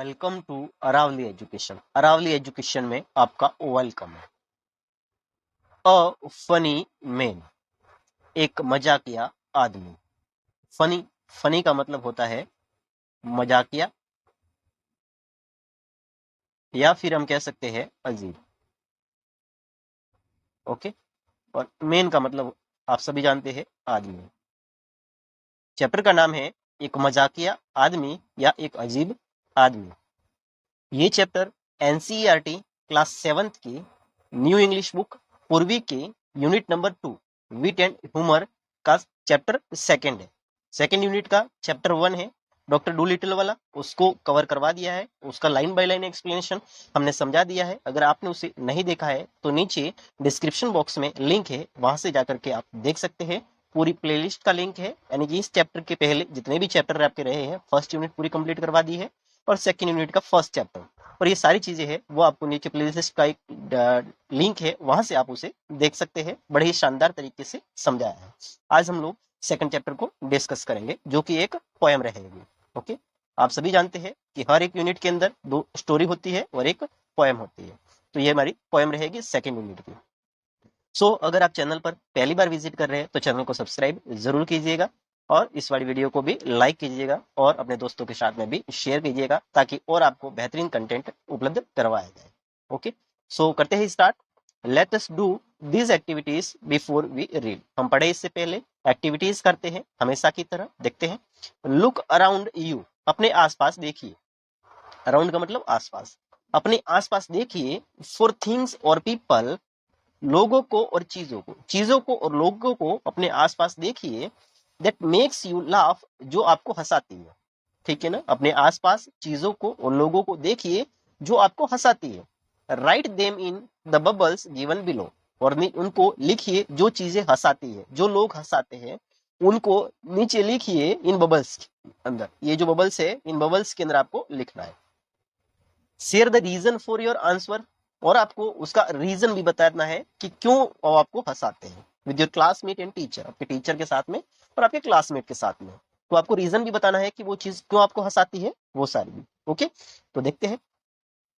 Welcome to Aravalli education. Aravalli education में आपका welcome है। अ फनी मैन, एक मजाकिया आदमी। फनी फनी का मतलब होता है मजाकिया, या फिर हम कह सकते हैं अजीब। ओके, और मैन का मतलब आप सभी जानते हैं आदमी। चैप्टर का नाम है एक मजाकिया आदमी या एक अजीब आदमी। ये चैप्टर एनसीईआरटी क्लास 7th की न्यू इंग्लिश बुक पूर्वी के unit number 2 wit and humour का चैप्टर सेकंड है। सेकंड यूनिट का चैप्टर 1 है डॉक्टर डूलिटल वाला, उसको कवर करवा दिया है। उसका लाइन बाय लाइन एक्सप्लेनेशन हमने समझा दिया है। अगर आपने उसे नहीं देखा है तो नीचे डिस्क्रिप्शन बॉक्स में लिंक है, वहां से जाकर के आप देख सकते हैं। पूरी प्लेलिस्ट का लिंक है, यानी कि इस चैप्टर के पहले जितने भी चैप्टर आपके रहे हैं, फर्स्ट यूनिट पूरी कंप्लीट करवा दी है और सेकंड यूनिट का फर्स्ट चैप्टर, और ये सारी चीजें हैं वो आपको नीचे प्लेलिस्ट का एक लिंक है, वहां से आप उसे देख सकते हैं। बड़े ही शानदार तरीके से समझाया है। आज हम लोग सेकंड चैप्टर को डिस्कस करेंगे, जो कि एक पोएम रहेगी। ओके, आप सभी जानते हैं कि हर एक यूनिट के अंदर 2 स्टोरी होती है और एक पोएम होती है। तो ये हमारी पोएम रहेगी सेकंड यूनिट की। अगर आप चैनल पर पहली बार विजिट कर रहे हैं तो चैनल को सब्सक्राइब जरूर कीजिएगा और इस वाली वीडियो को भी लाइक कीजिएगा और अपने दोस्तों के साथ में भी शेयर कीजिएगा, ताकि और आपको बेहतरीन कंटेंट उपलब्ध करवाया जाए। ओके, करते हैं start. Let us do these activities before we read. हम पढ़े इससे पहले एक्टिविटीज करते हैं हमेशा की तरह। देखते हैं। लुक अराउंड यू, अपने आसपास देखिए। अराउंड का मतलब आसपास। अपने आसपास देखिए। फॉर थिंग्स और पीपल, लोगों को और चीजों को और लोगों को अपने आसपास देखिए। दैट मेक्स यू लाफ, जो आपको हंसाती है। ठीक है ना, अपने आसपास चीजों को और लोगों को देखिए जो आपको हंसाती है। Write them in the bubbles given below, और उनको लिखिए जो चीजें हंसाती है, जो लोग हंसाते हैं उनको नीचे लिखिए इन बबल्स के अंदर। ये जो बबल्स है, इन बबल्स के अंदर आपको लिखना है। Share the reason for your answer, और आपको उसका रीजन भी बताना है कि क्यों वो आपको हंसाते हैं। With your classmate and teacher, आपके टीचर के साथ में और आपके क्लासमेट के साथ में। तो आपको रीजन भी बताना है कि वो चीज क्यों आपको हंसाती है, वो सारी भी। ओके, तो देखते हैं।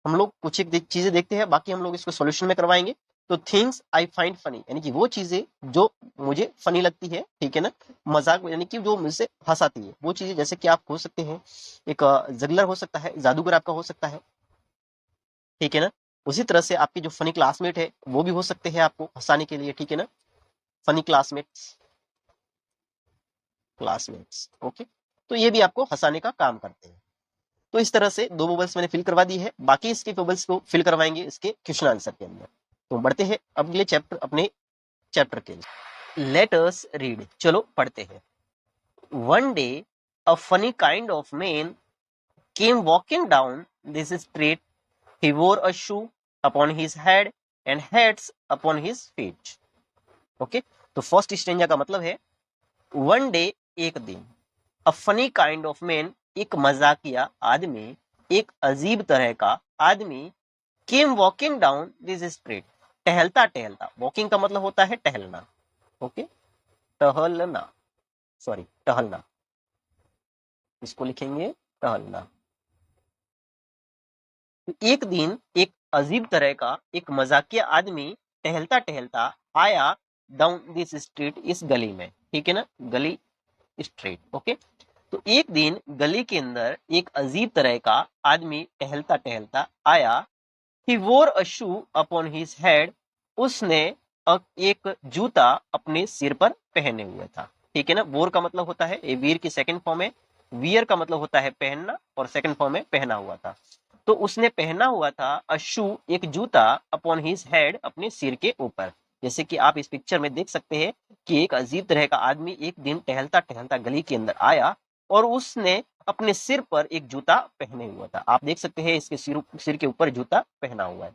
हम लोग कुछ एक चीजें देखते हैं, बाकी हम लोग इसको सॉल्यूशन में करवाएंगे। तो थिंग्स आई फाइंड फनी, यानी कि वो चीजें जो मुझे फनी लगती है, ठीक है ना, मजाक यानी कि जो मुझसे हंसाती है वो चीजें। जैसे कि आप हो सकते हैं एक जगलर हो सकता है, जादूगर आपका हो सकता है, ठीक है ना। उसी तरह से आपके जो फनी क्लासमेट है वो भी हो सकते हैं आपको हंसाने के लिए, ठीक है ना। फनी क्लासमेट्स, ओके, तो ये भी आपको हंसाने का काम करते हैं। तो इस तरह से 2 बबल्स मैंने फिल करवा दी है, बाकी इसके बबल्स को फिल करवाएंगे इसके क्वेश्चन आंसर के अंदर। तो बढ़ते हैं अगले चैप्टर, अपने चैप्टर के लिए। लेट अस रीड, चलो पढ़ते हैं। One day a funny kind of man came walking down this street. He wore a shoe upon his head and hats upon his feet. Okay? तो फर्स्ट स्ट्रेंजा का मतलब है one day, एक दिन। A funny kind of man, एक मजाकिया आदमी, एक अजीब तरह का आदमी। केम वॉकिंग डाउन दिस स्ट्रीट, टहलता टहलता। वॉकिंग का मतलब होता है टहलना। ओके, टहलना, सॉरी टहलना, इसको लिखेंगे टहलना। एक दिन एक अजीब तरह का एक मजाकिया आदमी टहलता टहलता आया डाउन दिस स्ट्रीट, इस गली में, ठीक है ना, गली, स्ट्रीट। ओके, तो एक दिन गली के अंदर एक अजीब तरह का आदमी टहलता टहलता आया। ही वोर अ शू अपॉन हिज हेड, उसने एक जूता अपने सिर पर पहने हुए था। ठीक है ना, वोर का मतलब होता है, ए वीर की सेकंड फॉर्म है। वियर का मतलब होता है पहनना, और सेकंड फॉर्म में पहना हुआ था। तो उसने पहना हुआ था अ शू, एक जूता, अपॉन हिज हेड, अपने सिर के ऊपर। जैसे कि आप इस पिक्चर में देख सकते हैं कि एक अजीब तरह का आदमी एक दिन टहलता टहलता गली के अंदर आया और उसने अपने सिर पर एक जूता पहने हुआ था। आप देख सकते हैं इसके सिर के ऊपर जूता पहना हुआ है।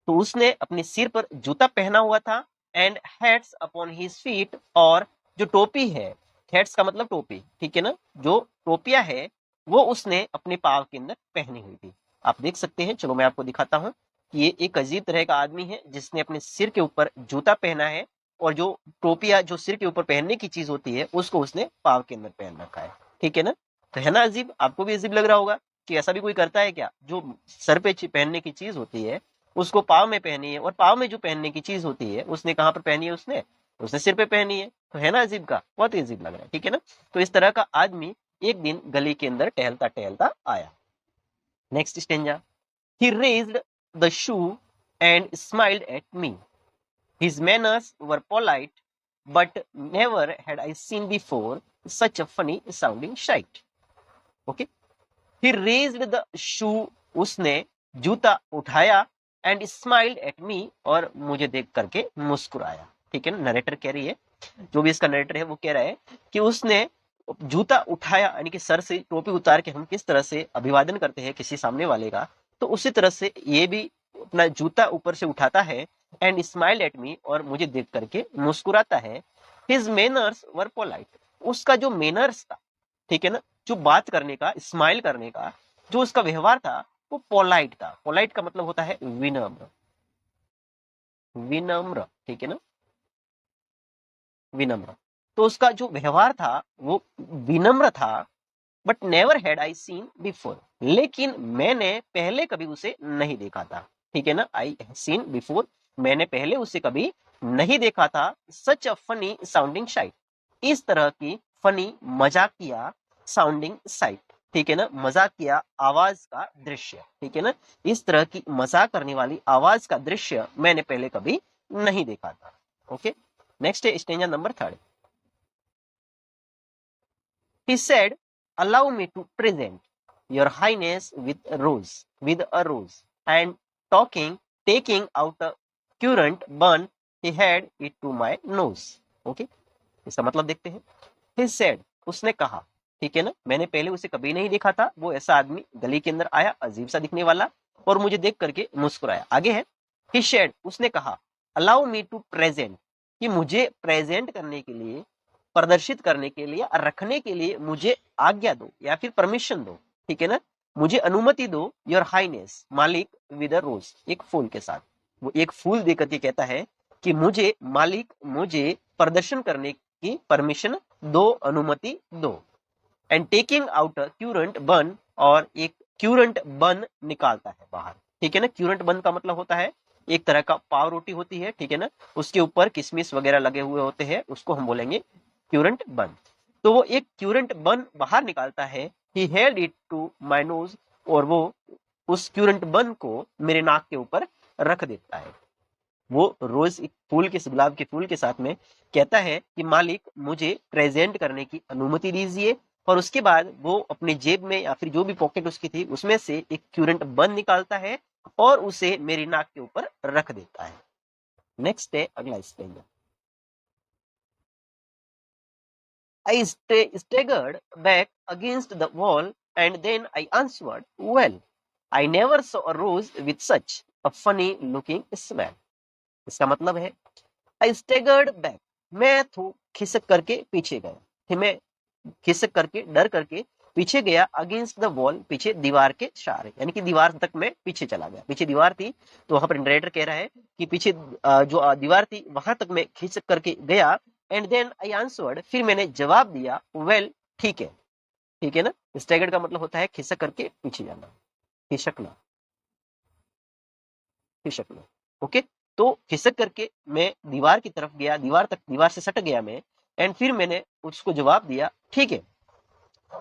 तो उसने अपने सिर पर जूता पहना हुआ था। And hats upon his feet, और जो टोपी है, हैट्स का मतलब टोपी, ठीक है ना, जो टोपिया है वो उसने अपने पाव के अंदर पहनी हुई थी। आप देख सकते हैं, चलो मैं आपको दिखाता हूँ कि ये एक अजीब तरह का आदमी है जिसने अपने सिर के ऊपर जूता पहना है, और जो टोपिया जो सिर के ऊपर पहनने की चीज होती है उसको उसने पाव के अंदर पहन रखा है। ठीक है ना, तो है ना अजीब, आपको भी अजीब लग रहा होगा कि ऐसा भी कोई करता है क्या, जो सर पे पहनने की चीज होती है उसको पाँव में पहनी है, और पाँव में जो पहनने की चीज होती है उसने कहाँ पर पहनी है, उसने उसने सिर पे पहनी है। तो है ना अजीब का, बहुत ही अजीब लग रहा है, ठीक है ना। तो इस तरह का आदमी एक दिन गली के अंदर टहलता टहलता आया। Next stanza, he raised the shoe and smiled at me, his manners were polite but never had I seen before such a funny sounding शाइट। Okay, he raised the shoe, उसने जूता उठाया, एंड स्माइल्ड एट मी, और मुझे देख करके मुस्कुराया। ठीक है ना, नरेटर कह रही है, जो भी इसका नरेटर है वो कह रहा है कि उसने जूता उठाया, यानी कि सर से टोपी उतार के हम किस तरह से अभिवादन करते हैं किसी सामने वाले का, तो उसी तरह से ये भी अपना जूता ऊपर से उठाता है, एंड स्माइल्ड एट मी, और मुझे देख करके मुस्कुराता है। हिज मैनर्स वर पोलाइट, उसका जो मैनर्स था, ठीक है ना, जो बात करने का, स्माइल करने का जो उसका व्यवहार था वो पोलाइट था। पोलाइट का मतलब होता है विनम्र, विनम्र, ठीक है ना, विनम्र। तो उसका जो व्यवहार था वो विनम्र था। But never had I seen before, लेकिन मैंने पहले कभी उसे नहीं देखा था। ठीक है ना, आई सीन बिफोर, मैंने पहले उसे कभी नहीं देखा था। सच अ फनी साउंडिंग शाइट, इस तरह की फनी मजाकिया साउंडिंग साइट, ठीक है ना, मजाकिया आवाज का दृश्य, ठीक है ना, इस तरह की मजाक करने वाली आवाज का दृश्य मैंने पहले कभी नहीं देखा था। ओके, नेक्स्ट है stanza number 3। He said, allow me to present your highness with a rose, and taking out a currant bun, he had it to my nose. Okay, इसका मतलब देखते हैं। He said, उसने कहा, ठीक है ना, मैंने पहले उसे कभी नहीं देखा था, वो ऐसा आदमी गली के अंदर आया, अजीब सा दिखने वाला, और मुझे देख करके मुस्कुराया। आगे है, he said, उसने कहा, allow me to present, कि मुझे प्रेजेंट करने के लिए, प्रदर्शित करने के लिए, रखने के लिए मुझे आज्ञा दो या फिर परमिशन दो, ठीक है ना, मुझे अनुमति दो, योर हाइनेस, मालिक, विद अ रोज, एक फूल के साथ। वो एक फूल देकर के कहता है कि मुझे मालिक, मुझे प्रदर्शन करने की परमिशन दो, अनुमति दो। एंड टेकिंग आउट अ क्यूरेंट बन, और एक क्यूरेंट बन निकालता है बाहर। ठीक है ना, क्यूरेंट बन का मतलब होता है एक तरह का पाव रोटी होती है, ठीक है ना, उसके ऊपर किशमिश वगैरह लगे हुए होते हैं, उसको हम बोलेंगे क्यूरेंट बन। तो वो एक क्यूरेंट बन बाहर निकालता है। He held it to my nose, और वो उस क्यूरेंट बन को मेरे नाक के ऊपर रख देता है। वो रोज एक फूल के, गुलाब के फूल के साथ में कहता है कि मालिक, मुझे प्रेजेंट करने की अनुमति दीजिए, और उसके बाद वो अपने जेब में या फिर जो भी पॉकेट उसकी थी उसमें से एक क्यूरेंट बन निकालता है और उसे मेरी नाक के ऊपर रख देता है। नेक्स्ट है अगला stage. I staggered back against the wall, and then I answered, well, I never saw a rose with such a funny looking smell. इसका मतलब है I staggered back, मैं तो खिसक करके पीछे गया, मैं खिसक करके, डर करके पीछे गया, अगेंस्ट द वॉल, पीछे दीवार के सहारे, यानी कि दीवार तक मैं पीछे चला गया। पीछे दीवार थी, तो वहां पर नरेटर कह रहा है कि पीछे जो दीवार थी वहां तक मैं खिसक करके गया। एंड देन आई आंसर्ड, फिर मैंने जवाब दिया, वेल, ठीक है। ठीक है ना, स्टैगर्ड का मतलब होता है खिसक करके पीछे जाना, खिसकना, खिसकना। ओके, तो खिसक करके मैं दीवार की तरफ गया, दीवार तक, दीवार से सट गया मैं, एंड फिर मैंने उसको जवाब दिया, ठीक है।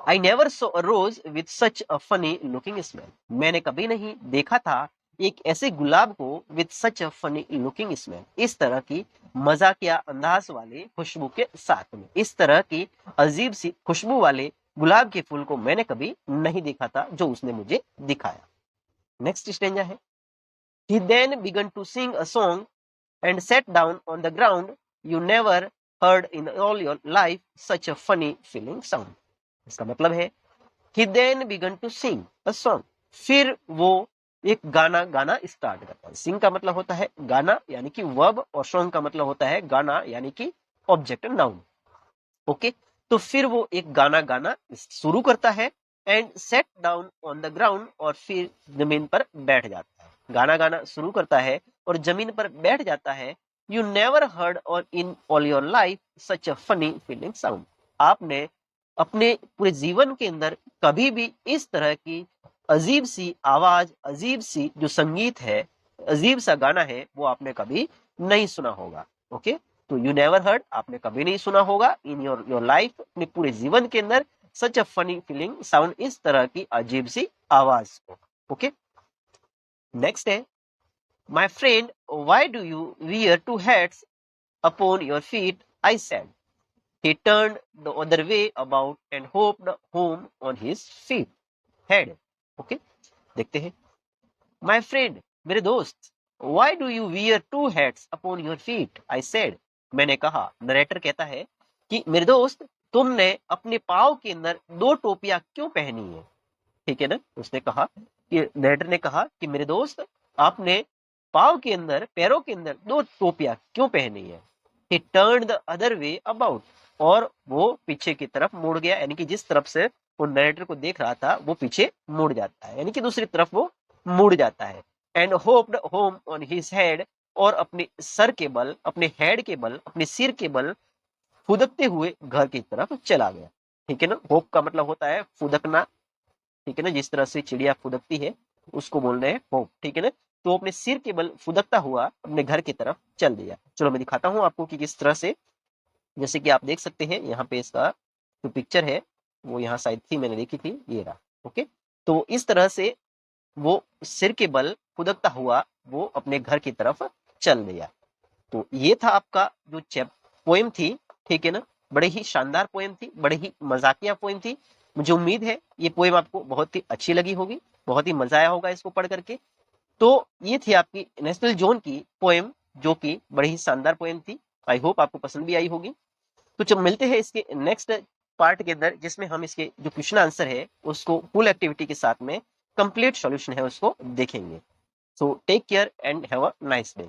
I never saw a rose with such a funny looking smell, मैंने कभी नहीं देखा था एक ऐसे गुलाब को with such a funny looking smell, इस तरह की मजाकिया अंदाज वाले खुशबू के साथ में, इस तरह की अजीब सी खुशबू वाले गुलाब के फूल को मैंने कभी नहीं देखा था जो उसने मुझे दिखाया। नेक्स्ट स्टेंजा है, he then began to sing a song and sat down on the ground, you never heard in all your life such a funny feeling sound। इसका मतलब है he then began to sing a song, फिर वो एक गाना गाना start करता है। सिंग का मतलब होता है गाना यानी कि वर्ब, और सॉन्ग का मतलब होता है गाना यानी कि ऑब्जेक्ट, नाउन। ओके, तो फिर वो एक गाना गाना शुरू करता है, and set down on the ground, और फिर जमीन पर बैठ जाता है। गाना गाना शुरू करता है और जमीन पर बैठ जाता है। यू नेवर हर्ड और in all your life such a funny feeling sound, आपने अपने पूरे जीवन के अंदर कभी भी इस तरह की अजीब सी आवाज, अजीब सी जो संगीत है, अजीब सा गाना है, वो आपने कभी नहीं सुना होगा। ओके, तो यू नेवर हर्ड, आपने कभी नहीं सुना होगा इन योर लाइफ, अपने पूरे जीवन के अंदर सच अ फनी फीलिंग साउंड, इस तरह की अजीब सी आवाज को। ओके, नेक्स्ट है my friend why do you wear two hats upon your feet, I said. He turned the other way about and hopped home on his feet. Head. Okay? देखते हैं। My friend, मेरे दोस्त, why do you wear two hats upon your feet? I said. मैंने कहा, narrator कहता है कि मेरे दोस्त, तुमने अपने पाँव के अंदर दो टोपियां क्यों पहनी है? ठीक है ना? उसने कहा कि नरेटर ने कहा कि मेरे दोस्त, आपने पाँव के अंदर, पैरों के अंदर दो टोपियां क्यों पहनी है? He turned the other way about. और वो पीछे की तरफ मुड़ गया, यानी कि जिस तरफ से वो नरेटर को देख रहा था वो पीछे मुड़ जाता है, यानी कि दूसरी तरफ वो मुड़ जाता है। And hoped home on his head, और अपने सर के बल, अपने हेड के बल, अपने सिर के बल फुदकते हुए घर की तरफ चला गया। ठीक है ना? होप का मतलब होता है फुदकना। ठीक है ना? जिस तरह से चिड़िया फुदकती है उसको बोल रहे हैं होप। ठीक है ना? तो अपने सिर के बल फुदकता हुआ अपने घर की तरफ चल दिया। चलो मैं दिखाता हूं आपको कि किस तरह से, जैसे कि आप देख सकते हैं यहाँ पे इसका जो पिक्चर है वो यहाँ शायद थी, मैंने देखी थी, ये रहा। ओके, तो इस तरह से वो सिर के बल फुदकता हुआ वो अपने घर की तरफ चल दिया। तो ये था आपका जो पोएम थी। ठीक है ना? बड़े ही शानदार पोएम थी, बड़े ही मजाकिया पोएम थी। मुझे उम्मीद है ये पोएम आपको बहुत ही अच्छी लगी होगी, बहुत ही मजा आया होगा इसको पढ़ करके। तो ये थी आपकी नेशनल जोन की पोएम, जो कि बड़ी ही शानदार पोएम थी। आई होप आपको पसंद भी आई होगी। तो जब मिलते हैं इसके नेक्स्ट पार्ट के अंदर, जिसमें हम इसके जो क्वेश्चन आंसर है उसको फुल एक्टिविटी के साथ में कंप्लीट सॉल्यूशन है उसको देखेंगे। So take care and have a nice day.